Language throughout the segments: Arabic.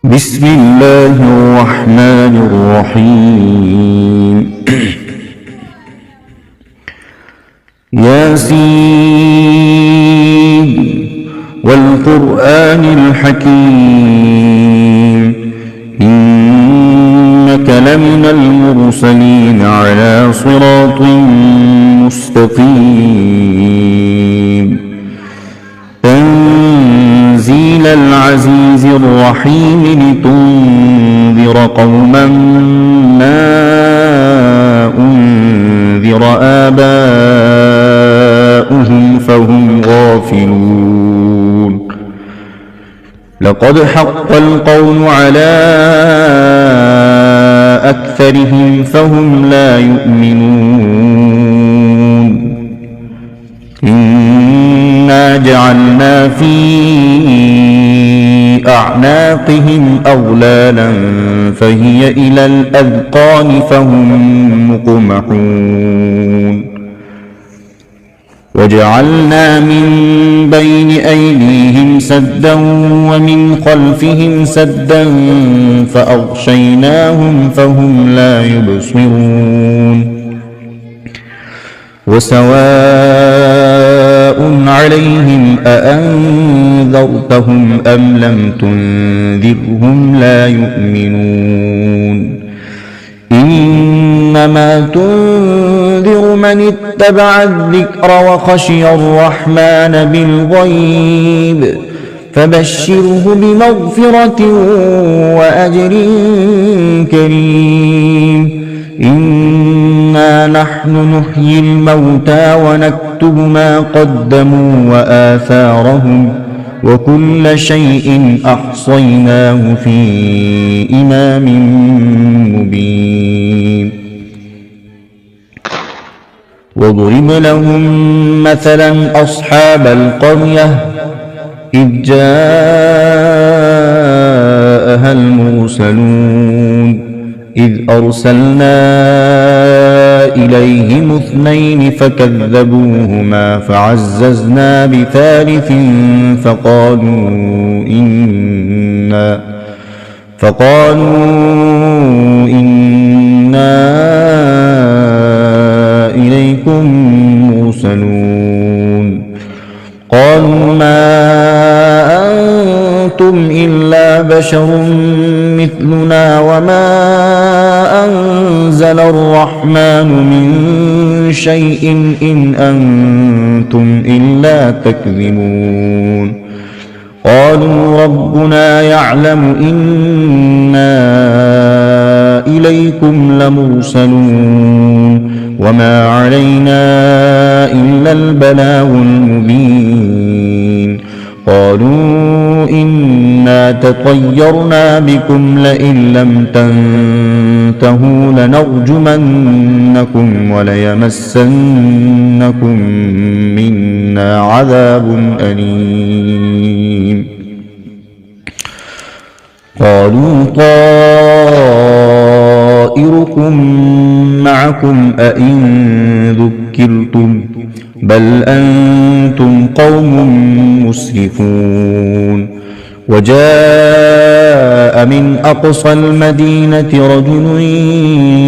بسم الله الرحمن الرحيم ياسين والقرآن الحكيم إنك لمن المرسلين على صراط مستقيم تنزيل العزيز الرحيم لتنذر قوما ما أنذر آباؤهم فهم غافلون لقد حق القول على أكثرهم فهم لا يؤمنون إنا جعلنا في أعناقهم أغلالا فهي إلى الأذقان فهم مقمحون وجعلنا من بين أيديهم سدا ومن خلفهم سدا فأغشيناهم فهم لا يبصرون وسواء عليهم أأنذرتهم أم لم تنذرهم لا يؤمنون إنما تنذر من اتبع الذكر وخشي الرحمن بالغيب فبشره بمغفرة وأجر كريم إنا نحن نحيي الموتى ونكتب ما قدموا وآثارهم وكل شيء أحصيناه في إمام مبين واضرب لهم مثلا أصحاب القرية إذ جاءها المرسلون إذ أرسلنا إليهم اثنين فكذبوهما فعززنا بثالث فقالوا إنا إليكم مرسلون قالوا ما أنتم إلا بشر مثلنا وما أنزل الرحمن من شيء إن أنتم إلا تكذبون قالوا ربنا يعلم إنا إليكم لمرسلون وما علينا إلا البلاغ المبين قالوا إنا تطيرنا بكم لئن لم تنتهوا لنرجمنكم وليمسنكم منا عذاب أليم قالوا طائركم معكم أئن ذكرتم بل أنتم قوم مسرفون وجاء من أقصى المدينة رجل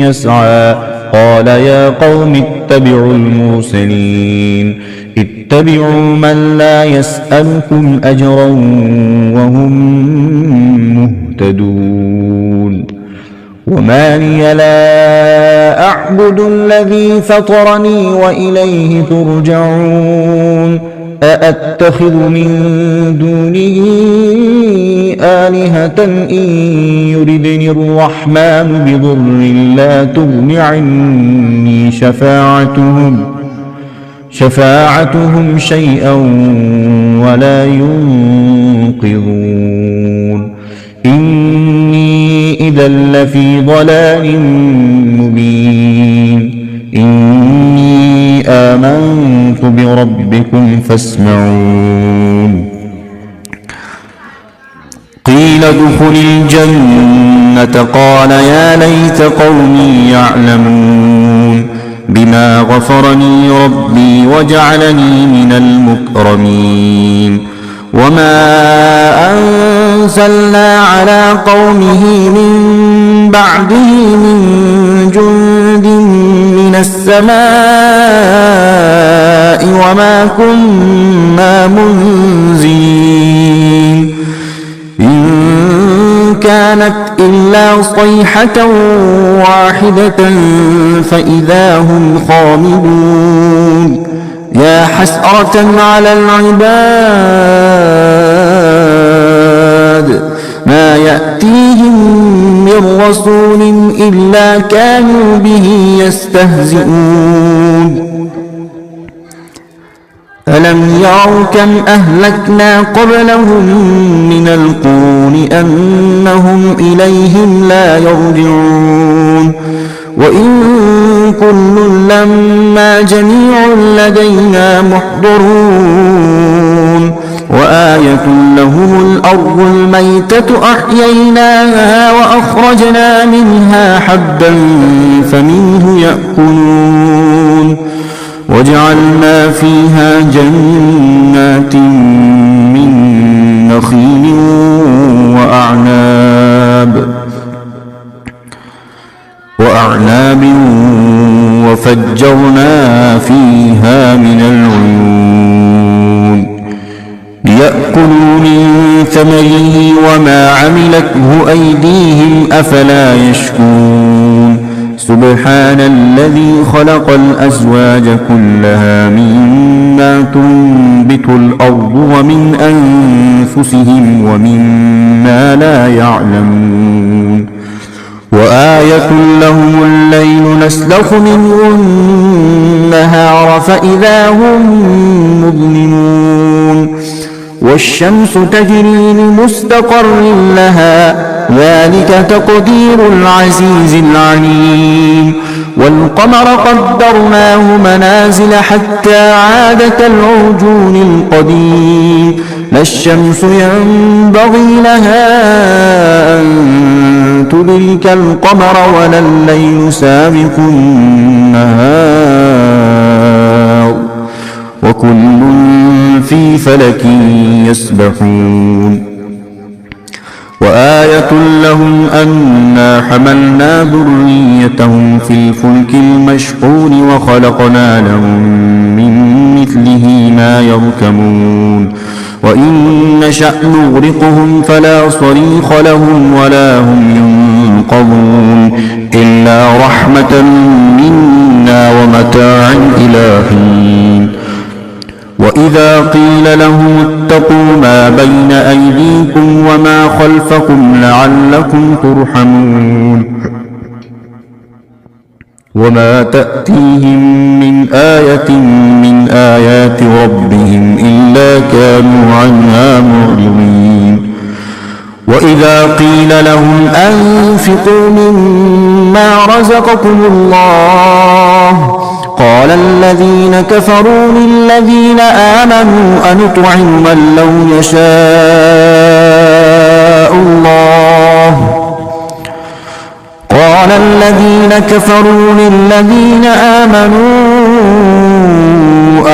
يسعى قال يا قوم اتبعوا المرسلين اتبعوا من لا يسألكم أجرا وهم مهتدون وما لي لا أعبد الذي فطرني وإليه ترجعون أأتخذ من دونه آلهة إن يردني الرحمن بضر لا تغن عني شفاعتهم شيئا ولا ينقذون إني إذا لفي ضلال مبين إني آمنت بربكم فاسمعون قيل ادخل الجنة قال يا ليت قومي يعلمون بما غفرني ربي وجعلني من المكرمين وما أرسلنا على قومه من بعده من جند من السماء وما كنا منزلين إن كانت إلا صيحة واحدة فإذا هم خامدون يا حسرة على العباد ما يأتيهم من رسول إلا كانوا به يستهزئون ألم يروا كم أهلكنا قبلهم من القرون أنهم إليهم لا يرجعون وإن كل لما جميع لدينا محضرون وآية لهم الأرض الميتة أحييناها وأخرجنا منها حبا فمنه يأكلون وجعلنا فيها جنات من نخيل وأعناب وفجرنا فيها من العيون ليأكلوا من ثمره وما عملته أيديهم أفلا يشكرون سبحان الذي خلق الأزواج كلها مما تنبت الأرض ومن أنفسهم ومما لا يعلمون وآية لهم الليل نسلخ منه النهار فإذا هم مظلمون والشمس تجري لمستقر لها ذلك تقدير العزيز العليم والقمر قدرناه منازل حتى عاد كالعرجون القديم لا الشمس ينبغي لها أن تدرك القمر ولا الليل سابق النهار وكل في فلك يسبحون وآية لهم أنا حملنا ذريتهم في الفلك المشحون وخلقنا لهم من مثله ما يركبون وإن نشأ نغرقهم فلا صريخ لهم ولا هم ينقذون إلا رحمة منا ومتاعا إلى حين وإذا قيل لهم اتقوا ما بين أيديكم وما خلفكم لعلكم ترحمون وما تأتيهم من آية من آيات ربهم إلا كانوا عنها معرضين وإذا قيل لهم أنفقوا مما رزقكم الله قال الذين كفروا للذين آمنوا أنطعم من لو يشاء الله قال الذين كفروا للذين آمنوا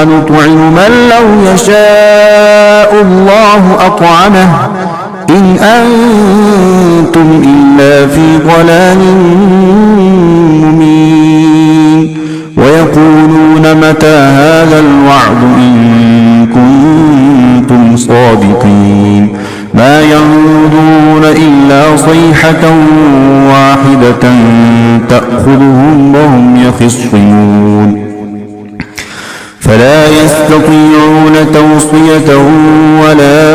أنطعم من لو يشاء الله أطعمه إن أنتم إلا في ضلال مبين ويقولون متى هذا الوعد إن كنتم صادقين ما ينظرون إلا صيحة واحدة تأخذهم وهم يخصمون فلا يستطيعون توصية ولا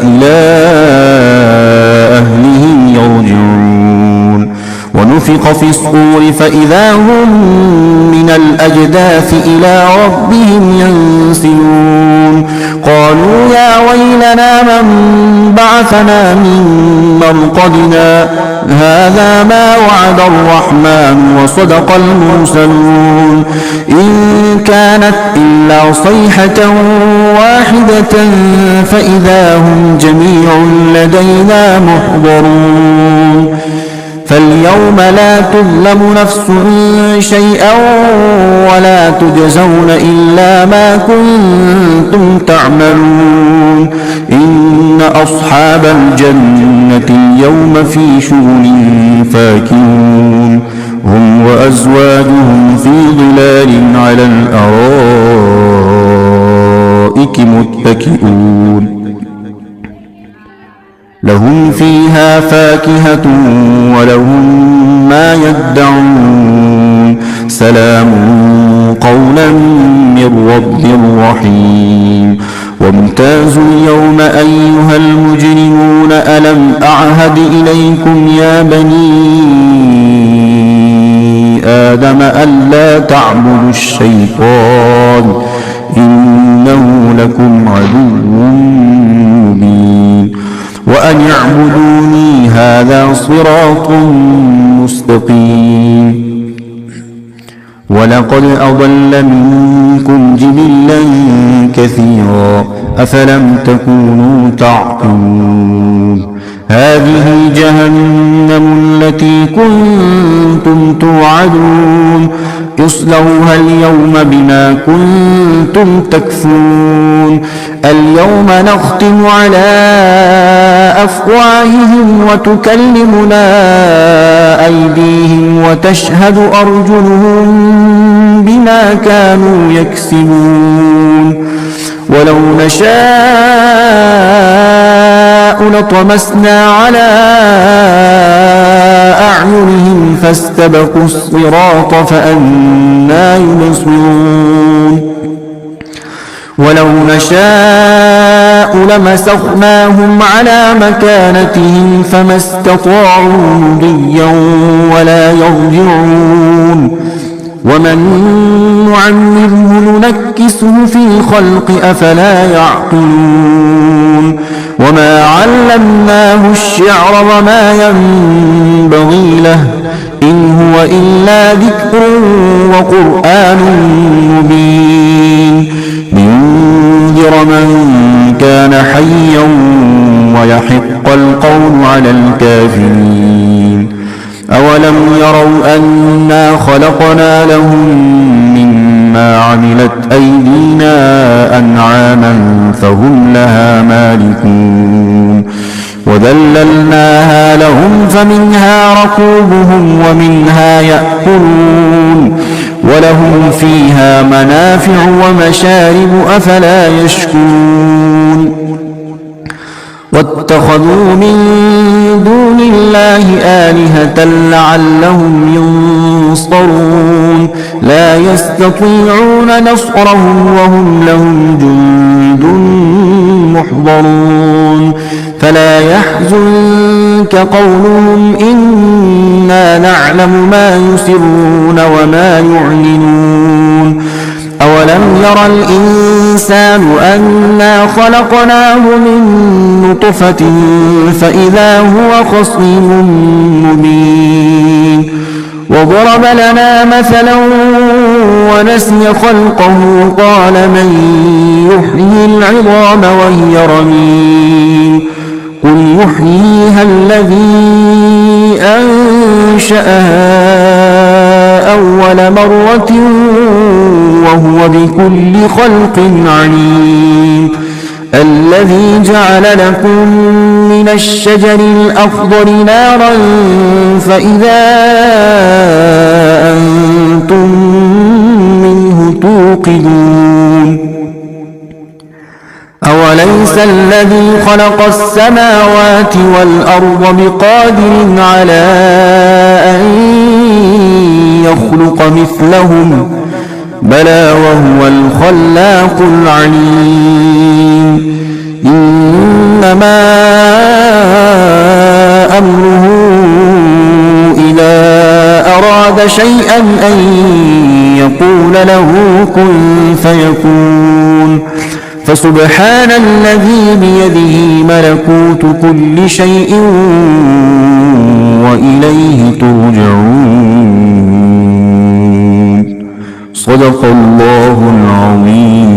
إلى أهلهم يرجعون ونفخ في الصور فإذا هم من الأجداث إلى ربهم ينسلون قالوا يا ويلنا من بعثنا من مرقدنا هذا ما وعد الرحمن وصدق المرسلون إن كانت إلا صيحة واحدة فإذا هم جميع لدينا محضرون فاليوم لا تظلم نفس شيئا ولا تجزون إلا ما كنتم تعملون إن أصحاب الجنة اليوم في شغل فاكهون هم وأزواجهم في ظلال على الأرائك متكئون لهم فيها فاكهة ولهم ما يدعون سلام قولا من رب رحيم وامتازوا اليوم أيها المجرمون ألم أعهد إليكم يا بني آدم ألا تعبدوا الشيطان إنه لكم عدو مبين وأن اعبدوني هذا صراط مستقيم ولقد أضل منكم جبلا كثيرا أفلم تكونوا تعقلون هذه جهنم التي كنتم توعدون اصلوها اليوم بما كنتم تكفرون اليوم نختم على أفواههم وتكلمنا أيديهم وتشهد أرجلهم بما كانوا يكسبون ولو نشاء لطمسنا على أعينهم فاستبقوا الصراط فأنى يبصرون ولو نشاء لمسخناهم على مكانتهم فما استطاعوا مضيا ولا يرجعون ومن نعمره ننكسه في الخلق أفلا يعقلون وما علمناه الشعر وما ينبغي له إن هو إلا ذكر وقرآن مبين لينذر من كان حيا ويحق القول على الكافرين أولم يروا أنا خلقنا لهم مما عملت أيدينا أنعاما فهم لها مالكون وذللناها لهم فمنها ركوبهم ومنها يأكلون ولهم فيها منافع ومشارب أفلا يشكرون واتخذوا من دون الله آلهة لعلهم ينصرون لا يستطيعون نصرهم وهم لهم جند محضرون فلا يحزنك قولهم إنا نعلم ما يسرون وما يعلنون أولم ير الإنسان أنا خلقناه من نطفة فإذا هو خصيم مبين وضرب لنا مثلا ونسي خلقه قال من يحيي العظام وهي رميم قل يحييها الذي أنشأها أول مرة وهو بكل خلق عليم الذي جعل لكم من الشجر الأخضر نارا فإذا أنتم منه توقدون أوليس الذي خلق السماوات والأرض بقادر على أن يخلق مثلهم بلى وهو الخلاق العليم إنما أمره إذا أراد شيئا أن يقول له كن فيكون فسبحان الذي بيده ملكوت كل شيء وإليه ترجعون صدق الله العظيم.